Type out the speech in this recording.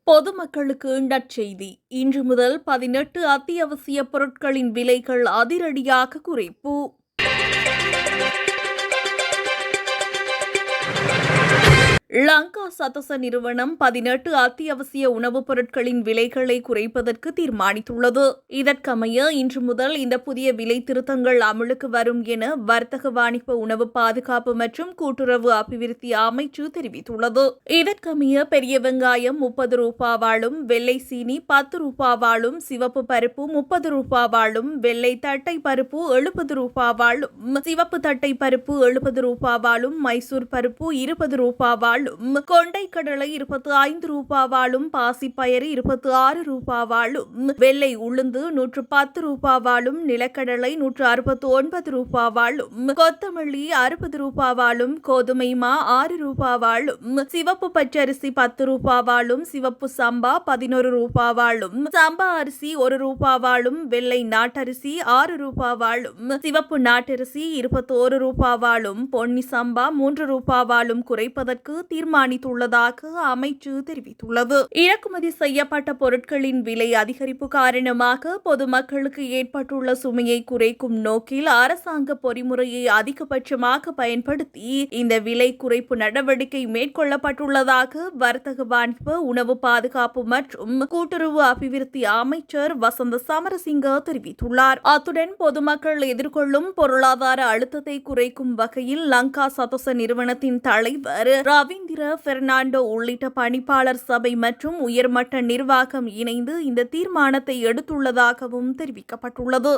பொதுமக்களுக்கு நற்செய்தி. இன்று முதல் 18 அத்தியாவசிய பொருட்களின் விலைகள் அதிரடியாக குறைப்பு. லங்கா சதச நிறுவனம் 18 அத்தியாவசிய உணவுப் பொருட்களின் விலைகளை குறைப்பதற்கு தீர்மானித்துள்ளது. இதற்கமைய இன்று முதல் இந்த புதிய விலை திருத்தங்கள் அமலுக்கு வரும் என வர்த்தக வாணிப உணவு பாதுகாப்பு மற்றும் கூட்டுறவு அபிவிருத்தி அமைச்சு தெரிவித்துள்ளது. இதற்கமைய பெரிய வெங்காயம் 30 ரூபாவாலும், வெள்ளை சீனி 10 ரூபாவாலும், சிவப்பு பருப்பு 30 ரூபாவாலும், வெள்ளை தட்டை பருப்பு 70 ரூபாவாலும், சிவப்பு தட்டை பருப்பு 70 ரூபாவாலும், மைசூர் பருப்பு 20 ரூபாவாலும், கொண்டை கடலை 25 ரூபாவாலும், பாசிப்பயறு 26 ரூபாவாலும், வெள்ளை உளுந்து 110 ரூபாவாலும், நிலக்கடலை 169 ரூபாவாலும், கொத்தமல்லி 60 ரூபாவாலும், கோதுமை மா 6 ரூபாவாலும், சிவப்பு பச்சரிசி 10 ரூபாவாலும், சிவப்பு சம்பா 11 ரூபாவாலும், சம்பா அரிசி 1 ரூபாவாலும், வெள்ளை நாட்டரிசி 6 ரூபாவாலும், சிவப்பு நாட்டரிசி 21 ரூபாவாலும், பொன்னி சம்பா 3 ரூபாவாலும் குறைப்பதற்கு தீர்மானித்துள்ளதாக அமைச்சு தெரிவித்துள்ளது. இறக்குமதி செய்யப்பட்ட பொருட்களின் விலை அதிகரிப்பு காரணமாக பொதுமக்களுக்கு ஏற்பட்டுள்ள சுமையை குறைக்கும் நோக்கில் அரசாங்க பொறிமுறையை அதிகபட்சமாக பயன்படுத்தி இந்த விலை குறைப்பு நடவடிக்கை மேற்கொள்ளப்பட்டுள்ளதாக வர்த்தக வாணிப உணவு பாதுகாப்பு மற்றும் கூட்டுறவு அபிவிருத்தி அமைச்சர் வசந்த சமரசிங்க தெரிவித்துள்ளார். அத்துடன் பொதுமக்கள் எதிர்கொள்ளும் பொருளாதார அழுத்தத்தை குறைக்கும் வகையில் லங்கா சதச நிறுவனத்தின் தலைவர் ரவீந்திர பெர்னாண்டோ உள்ளிட்ட பணிப்பாளர் சபை மற்றும் உயர்மட்ட நிர்வாகம் இணைந்து இந்த தீர்மானத்தை எடுத்துள்ளதாகவும் தெரிவிக்கப்பட்டுள்ளது.